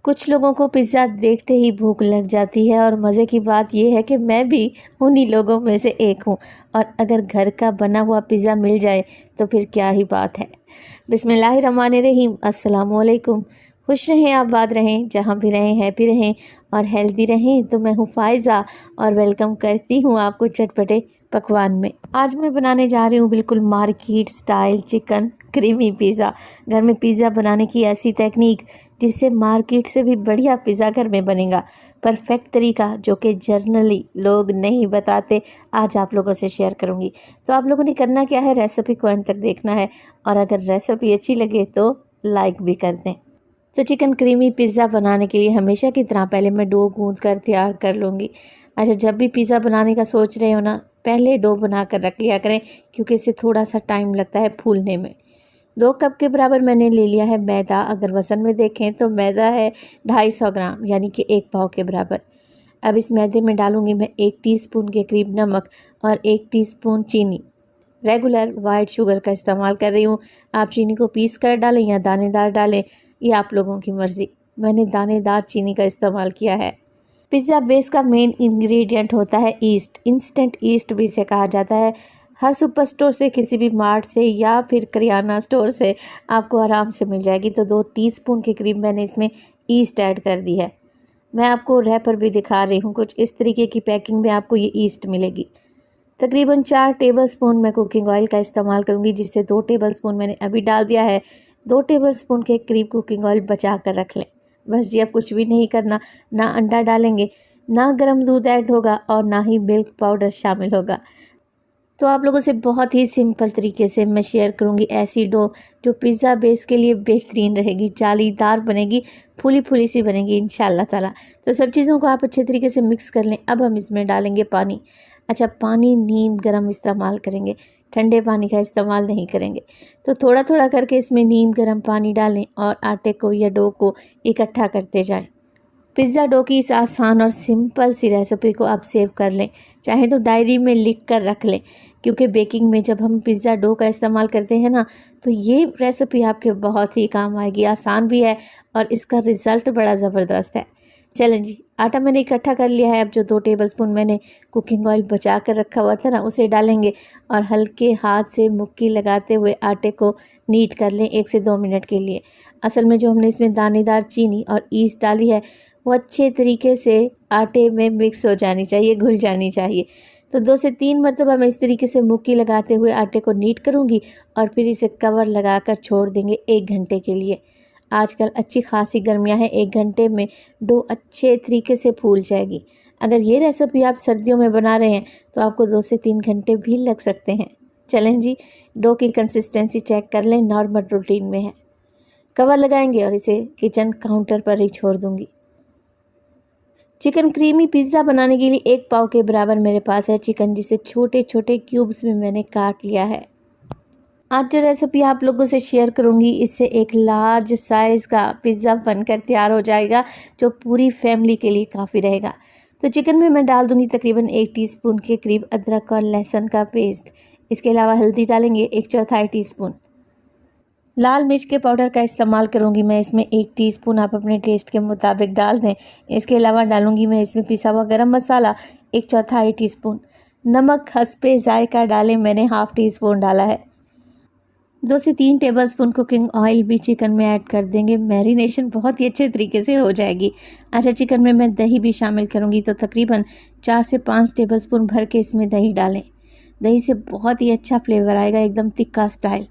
कुछ लोगों को पिज़्ज़ा देखते ही भूख लग जाती है और मज़े की बात यह है कि मैं भी उन्हीं लोगों में से एक हूँ। और अगर घर का बना हुआ पिज़्ज़ा मिल जाए तो फिर क्या ही बात है। बिस्मिल्लाहिर्रहमानिर्रहीम, अस्सलाम वालेकुम। खुश रहें, आबाद रहें, जहाँ भी रहें हैप्पी रहें और हेल्दी रहें। तो मैं हूँ फ़ायज़ा और वेलकम करती हूँ आपको चटपटे पकवान में। आज मैं बनाने जा रही हूँ बिल्कुल market style chicken creamy pizza. घर में पिज़्ज़ा बनाने की ऐसी टेक्निक जिससे मार्केट से भी बढ़िया पिज़्ज़ा घर में बनेगा। परफेक्ट तरीका जो कि जर्नली लोग नहीं बताते, आज आप लोगों से शेयर करूँगी। तो आप लोगों ने करना क्या है, रेसिपी को एंड तक देखना है और अगर रेसिपी अच्छी लगे तो लाइक भी कर दें। तो चिकन क्रीमी पिज़्ज़ा बनाने के लिए हमेशा की तरह पहले मैं डो गूंद कर तैयार कर लूँगी। अच्छा, जब भी पिज़्ज़ा बनाने का सोच रहे हो ना, पहले डो बना कर रख लिया करें क्योंकि इससे थोड़ा सा टाइम लगता है फूलने में। 2 कप के बराबर मैंने ले लिया है मैदा। अगर वज़न में देखें तो मैदा है 250 ग्राम, यानी कि 1 पाव के बराबर। अब इस मैदे में डालूंगी मैं 1 टीस्पून के करीब नमक और 1 टीस्पून चीनी। रेगुलर वाइट शुगर का इस्तेमाल कर रही हूँ। आप चीनी को पीस कर डालें या दानेदार डालें, ये आप लोगों की मर्ज़ी। मैंने दानेदार चीनी का इस्तेमाल किया है। पिज़्ज़ा बेस का मेन इंग्रेडिएंट होता है ईस्ट। इंस्टेंट ईस्ट भी इसे कहा जाता है। हर सुपर स्टोर से, किसी भी मार्ट से या फिर करियाना स्टोर से आपको आराम से मिल जाएगी। तो 2 टीस्पून के करीब मैंने इसमें ईस्ट ऐड कर दी है। मैं आपको रैपर भी दिखा रही हूँ, कुछ इस तरीके की पैकिंग में आपको ये ईस्ट मिलेगी। तकरीबन 4 टेबलस्पून मैं कुकिंग ऑयल का इस्तेमाल करूँगी, जिससे 2 टेबलस्पून मैंने अभी डाल दिया है। 2 टेबलस्पून के करीब कुकिंग ऑयल बचा कर रख लें। बस जी, अब कुछ भी नहीं करना। ना अंडा डालेंगे, ना गर्म दूध ऐड होगा और ना ही मिल्क पाउडर शामिल होगा। तो आप लोगों से बहुत ही सिंपल तरीके से मैं शेयर करूंगी ऐसी डो जो पिज़्ज़ा बेस के लिए बेहतरीन रहेगी, जालीदार बनेगी, फूली फूली सी बनेगी इंशाल्लाह ताला। तो सब चीज़ों को आप अच्छे तरीके से मिक्स कर लें। अब हम इसमें डालेंगे पानी। अच्छा, पानी नीम गर्म इस्तेमाल करेंगे, ठंडे पानी का इस्तेमाल नहीं करेंगे। तो थोड़ा थोड़ा करके इसमें नीम गर्म पानी डालें और आटे को या डो को इकट्ठा करते जाएं। पिज़्ज़ा डो की इस आसान और सिंपल सी रेसिपी को आप सेव कर लें, चाहे तो डायरी में लिख कर रख लें, क्योंकि बेकिंग में जब हम पिज़्ज़ा डो का इस्तेमाल करते हैं ना, तो ये रेसिपी आपके बहुत ही काम आएगी। आसान भी है और इसका रिज़ल्ट बड़ा ज़बरदस्त है। चलें जी, आटा मैंने इकट्ठा कर लिया है। अब जो 2 टेबलस्पून मैंने कुकिंग ऑयल बचा कर रखा हुआ था ना, उसे डालेंगे और हल्के हाथ से मुक्की लगाते हुए आटे को नीट कर लें 1 से 2 मिनट के लिए। असल में जो हमने इसमें दानेदार चीनी और ईस्ट डाली है वो अच्छे तरीके से आटे में मिक्स हो जानी चाहिए, घुल जानी चाहिए। तो 2 से 3 मरतबा मैं इस तरीके से मुक्की लगाते हुए आटे को नीट करूँगी और फिर इसे कवर लगाकर छोड़ देंगे 1 घंटे के लिए। आजकल अच्छी खासी गर्मियाँ हैं, 1 घंटे में डो अच्छे तरीके से फूल जाएगी। अगर ये रेसिपी आप सर्दियों में बना रहे हैं तो आपको 2 से 3 घंटे भी लग सकते हैं। चलें जी, डो की कंसिस्टेंसी चेक कर लें, नॉर्मल रूटीन में है। कवर लगाएंगे और इसे किचन काउंटर पर ही छोड़ दूँगी। चिकन क्रीमी पिज़्ज़ा बनाने के लिए 1 पाव के बराबर मेरे पास है चिकन, जिसे छोटे छोटे क्यूब्स में मैंने काट लिया है। आज जो रेसिपी आप लोगों से शेयर करूंगी, इससे एक लार्ज साइज़ का पिज़्ज़ा बनकर तैयार हो जाएगा जो पूरी फैमिली के लिए काफ़ी रहेगा। तो चिकन में मैं डाल दूंगी तकरीबन 1 टीस्पून के करीब अदरक और लहसुन का पेस्ट। इसके अलावा हल्दी डालेंगे 1/4 टीस्पून। लाल मिर्च के पाउडर का इस्तेमाल करूंगी मैं इसमें 1 टीस्पून, आप अपने टेस्ट के मुताबिक डाल दें। इसके अलावा डालूंगी मैं इसमें पिसा हुआ गरम मसाला 1/4 टीस्पून। नमक हस्बे जायका डालें, मैंने ½ टीस्पून डाला है। 2 से 3 टेबलस्पून कुकिंग ऑयल भी चिकन में ऐड कर देंगे, मैरिनेशन बहुत ही अच्छे तरीके से हो जाएगी। अच्छा, चिकन में मैं दही भी शामिल करूंगी, तो तकरीबन 4 से 5 टेबलस्पून भर के इसमें दही डालें। दही से बहुत ही अच्छा फ्लेवर आएगा, एकदम तिक्का स्टाइल।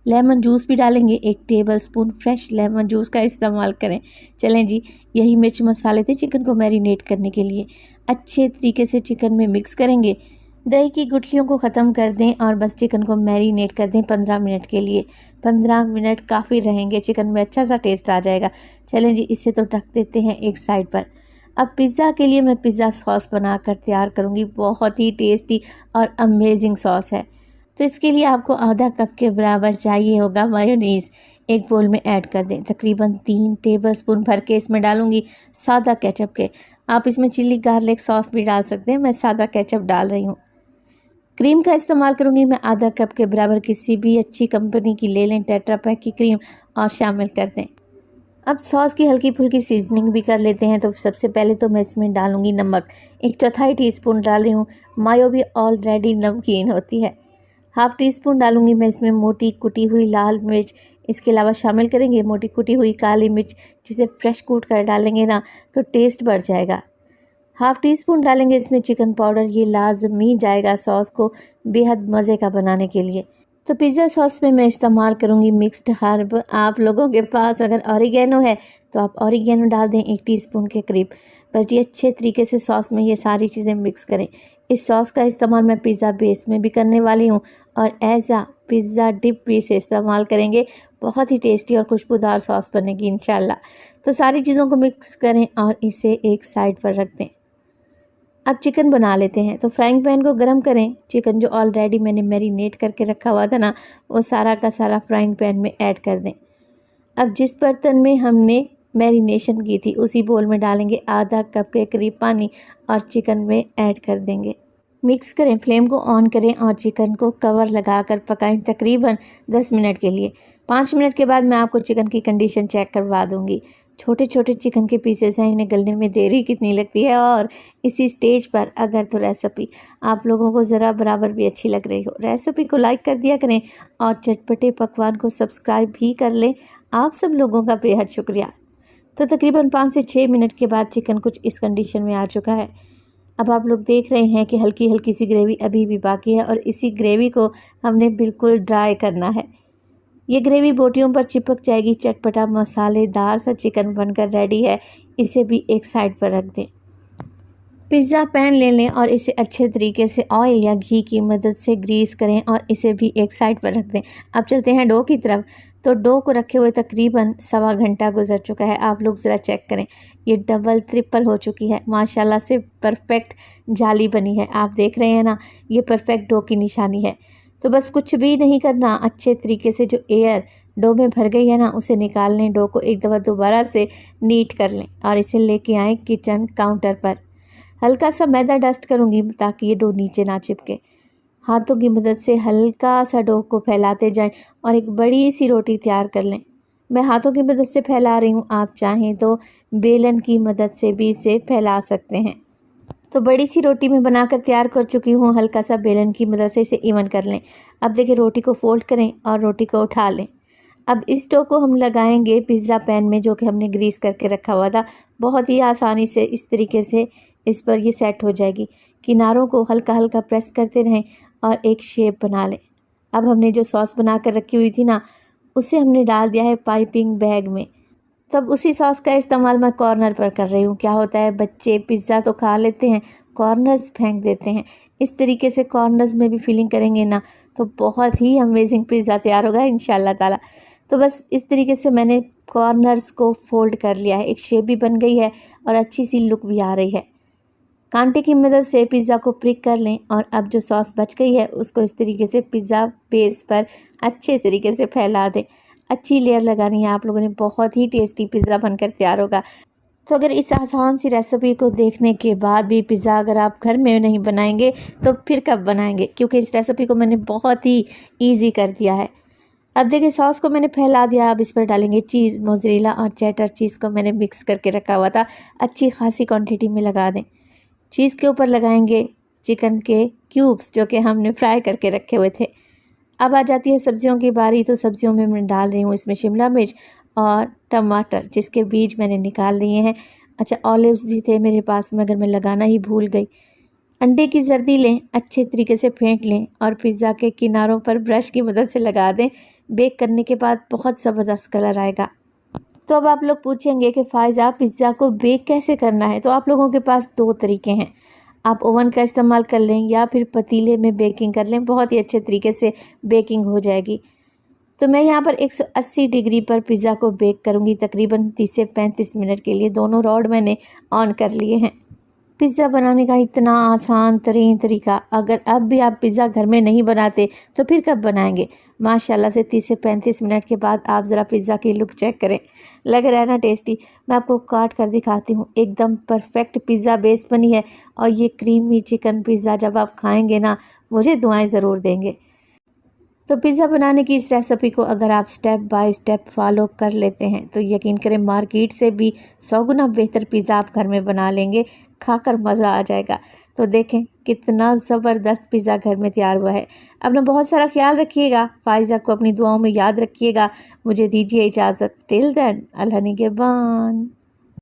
लेमन जूस भी डालेंगे, 1 टेबलस्पून फ्रेश लेमन जूस का इस्तेमाल करें। चलें जी, यही मिर्च मसाले थे चिकन को मैरिनेट करने के लिए। अच्छे तरीके से चिकन में मिक्स करेंगे, दही की गुठलियों को ख़त्म कर दें और बस चिकन को मैरिनेट कर दें 15 मिनट के लिए। 15 मिनट काफ़ी रहेंगे, चिकन में अच्छा सा टेस्ट आ जाएगा। चलें जी, इसे तो ढक देते हैं एक साइड पर। अब पिज़्ज़ा के लिए मैं पिज़्ज़ा सॉस बनाकर तैयार करूँगी। बहुत ही टेस्टी और अमेजिंग सॉस है। तो इसके लिए आपको आधा कप के बराबर चाहिए होगा मायोनीज़। एक बोल में ऐड कर दें, तकरीबन 3 टेबलस्पून भर के इसमें डालूंगी सादा केचप के। आप इसमें चिल्ली गार्लिक सॉस भी डाल सकते हैं, मैं सादा केचप डाल रही हूँ। क्रीम का इस्तेमाल करूँगी मैं आधा कप के बराबर, किसी भी अच्छी कंपनी की ले लें, टेट्रा पैक की क्रीम, और शामिल कर दें। अब सॉस की हल्की फुल्की सीजनिंग भी कर लेते हैं। तो सबसे पहले तो मैं इसमें डालूंगी नमक, 1/4 टीस्पून डाल रही हूँ। मायो भी ऑलरेडी नमकीन होती है। हाफ टी स्पून डालूंगी मैं इसमें मोटी कुटी हुई लाल मिर्च। इसके अलावा शामिल करेंगे मोटी कुटी हुई काली मिर्च, जिसे फ्रेश कूट कर डालेंगे ना तो टेस्ट बढ़ जाएगा। हाफ टी स्पून डालेंगे इसमें चिकन पाउडर, ये लाजमी जाएगा सॉस को बेहद मज़े का बनाने के लिए। तो पिज़्ज़ा सॉस में मैं इस्तेमाल करूँगी मिक्स्ड हर्ब। आप लोगों के पास अगर ऑरिगेनो है तो आप ऑरिगेनो डाल दें 1 टीस्पून के करीब। बस ये अच्छे तरीके से सॉस में ये सारी चीज़ें मिक्स करें। इस सॉस का इस्तेमाल मैं पिज़्ज़ा बेस में भी करने वाली हूँ और एज आ पिज़्ज़ा डिप भी इसे इस्तेमाल करेंगे। बहुत ही टेस्टी और खुशबूदार सॉस बनेगी इंशाल्लाह। तो सारी चीज़ों को मिक्स करें और इसे एक साइड पर रख दें। अब चिकन बना लेते हैं। तो फ्राइंग पैन को गरम करें। चिकन जो ऑलरेडी मैंने मैरिनेट करके रखा हुआ था ना, वो सारा का सारा फ्राइंग पैन में ऐड कर दें। अब जिस बर्तन में हमने मैरिनेशन की थी उसी बोल में डालेंगे आधा कप के करीब पानी और चिकन में ऐड कर देंगे। मिक्स करें, फ्लेम को ऑन करें और चिकन को कवर लगाकर पकाएं तकरीबन 10 मिनट के लिए। 5 मिनट के बाद मैं आपको चिकन की कंडीशन चेक करवा दूंगी। छोटे छोटे चिकन के पीसेस हैं, इन्हें गलने में देरी कितनी लगती है। और इसी स्टेज पर अगर तो रेसिपी आप लोगों को ज़रा बराबर भी अच्छी लग रही हो, रेसिपी को लाइक कर दिया करें और चटपटे पकवान को सब्सक्राइब भी कर लें। आप सब लोगों का बेहद शुक्रिया। तो तकरीबन 5 से 6 मिनट के बाद चिकन कुछ इस कंडीशन में आ चुका है। अब आप लोग देख रहे हैं कि हल्की हल्की सी ग्रेवी अभी भी बाकी है और इसी ग्रेवी को हमने बिल्कुल ड्राई करना है। ये ग्रेवी बोटियों पर चिपक जाएगी। चटपटा मसालेदार सा चिकन बनकर रेडी है। इसे भी एक साइड पर रख दें। पिज़्ज़ा पैन ले लें और इसे अच्छे तरीके से ऑयल या घी की मदद से ग्रीस करें और इसे भी एक साइड पर रख दें। अब चलते हैं डो की तरफ। तो डो को रखे हुए तकरीबन 1.25 घंटा गुजर चुका है। आप लोग ज़रा चेक करें, ये डबल ट्रिपल हो चुकी है। माशाल्लाह से परफेक्ट जाली बनी है। आप देख रहे हैं ना, ये परफेक्ट डो की निशानी है। तो बस कुछ भी नहीं करना, अच्छे तरीके से जो एयर डो में भर गई है ना उसे निकाल लें। डो को एक दफ़ा दोबारा से नीट कर लें और इसे लेके आएँ किचन काउंटर पर। हल्का सा मैदा डस्ट करूँगी ताकि ये डो नीचे ना चिपके। हाथों की मदद से हल्का सा डो को फैलाते जाएं और एक बड़ी सी रोटी तैयार कर लें। मैं हाथों की मदद से फैला रही हूँ, आप चाहें तो बेलन की मदद से भी इसे फैला सकते हैं। तो बड़ी सी रोटी मैं बनाकर तैयार कर चुकी हूँ। हल्का सा बेलन की मदद से इसे इवन कर लें। अब देखिए, रोटी को फोल्ड करें और रोटी को उठा लें। अब इस डो को हम लगाएंगे पिज़्ज़ा पैन में जो कि हमने ग्रीस करके रखा हुआ था। बहुत ही आसानी से इस तरीके से इस पर ये सेट हो जाएगी। किनारों को हल्का हल्का प्रेस करते रहें और एक शेप बना लें। अब हमने जो सॉस बना कर रखी हुई थी ना, उसे हमने डाल दिया है पाइपिंग बैग में। तब उसी सॉस का इस्तेमाल मैं कॉर्नर पर कर रही हूँ। क्या होता है, बच्चे पिज़्ज़ा तो खा लेते हैं, कॉर्नर्स फेंक देते हैं। इस तरीके से कॉर्नर्स में भी फिलिंग करेंगे ना तो बहुत ही अमेजिंग पिज़्ज़ा तैयार होगा इंशाल्लाह ताला। तो बस इस तरीके से मैंने कॉर्नर्स को फोल्ड कर लिया है। एक शेप भी बन गई है और अच्छी सी लुक भी आ रही है। कांटे की मदद से पिज़्ज़ा को प्रिक कर लें और अब जो सॉस बच गई है उसको इस तरीके से पिज़्ज़ा बेस पर अच्छे तरीके से फैला दें। अच्छी लेयर लगानी है आप लोगों ने। बहुत ही टेस्टी पिज़्ज़ा बनकर तैयार होगा। तो अगर इस आसान सी रेसिपी को देखने के बाद भी पिज़्ज़ा अगर आप घर में नहीं बनाएंगे तो फिर कब बनाएंगे, क्योंकि इस रेसिपी को मैंने बहुत ही ईजी कर दिया है। अब देखिए, सॉस को मैंने फैला दिया। अब इस पर डालेंगे चीज़, मोज़रेला और चेडर चीज़ को मैंने मिक्स करके रखा हुआ था। अच्छी खासी क्वांटिटी में लगा दें। चीज़ के ऊपर लगाएंगे चिकन के क्यूब्स जो कि हमने फ्राई करके रखे हुए थे। अब आ जाती है सब्जियों की बारी। तो सब्जियों में मैं डाल रही हूँ इसमें शिमला मिर्च और टमाटर, जिसके बीज मैंने निकाल लिए हैं। अच्छा, ऑलिव्स भी थे मेरे पास मगर मैं लगाना ही भूल गई। अंडे की जर्दी लें, अच्छे तरीके से फेंट लें और पिज़्ज़ा के किनारों पर ब्रश की मदद से लगा दें। बेक करने के बाद बहुत ज़बरदस्त कलर आएगा। तो अब आप लोग पूछेंगे कि फ़ायज़ा पिज़्ज़ा को बेक कैसे करना है। तो आप लोगों के पास 2 तरीके हैं। आप ओवन का इस्तेमाल कर लें या फिर पतीले में बेकिंग कर लें। बहुत ही अच्छे तरीके से बेकिंग हो जाएगी। तो मैं यहाँ पर 180 डिग्री पर पिज़्ज़ा को बेक करूँगी तकरीबन 30 से 35 मिनट के लिए। दोनों रॉड मैंने ऑन कर लिए हैं। पिज़्ज़ा बनाने का इतना आसान तरीन तरीका, अगर अब भी आप पिज़्ज़ा घर में नहीं बनाते तो फिर कब बनाएंगे। माशाल्लाह से 30 से 35 मिनट के बाद आप ज़रा पिज़्ज़ा की लुक चेक करें। लग रहा है ना टेस्टी। मैं आपको काट कर दिखाती हूँ। एकदम परफेक्ट पिज़्ज़ा बेस बनी है और ये क्रीमी चिकन पिज़्ज़ा जब आप खाएंगे ना, मुझे दुआएं ज़रूर देंगे। तो पिज़्ज़ा बनाने की इस रेसिपी को अगर आप स्टेप बाय स्टेप फॉलो कर लेते हैं तो यकीन करें मार्केट से भी 100 गुना बेहतर पिज़्ज़ा आप घर में बना लेंगे, खाकर मज़ा आ जाएगा। तो देखें कितना ज़बरदस्त पिज़्ज़ा घर में तैयार हुआ है। अपना बहुत सारा ख्याल रखिएगा, फाइज़ा को अपनी दुआओं में याद रखिएगा। मुझे दीजिए इजाज़त। टिल देन, अल्लाह निगहबान।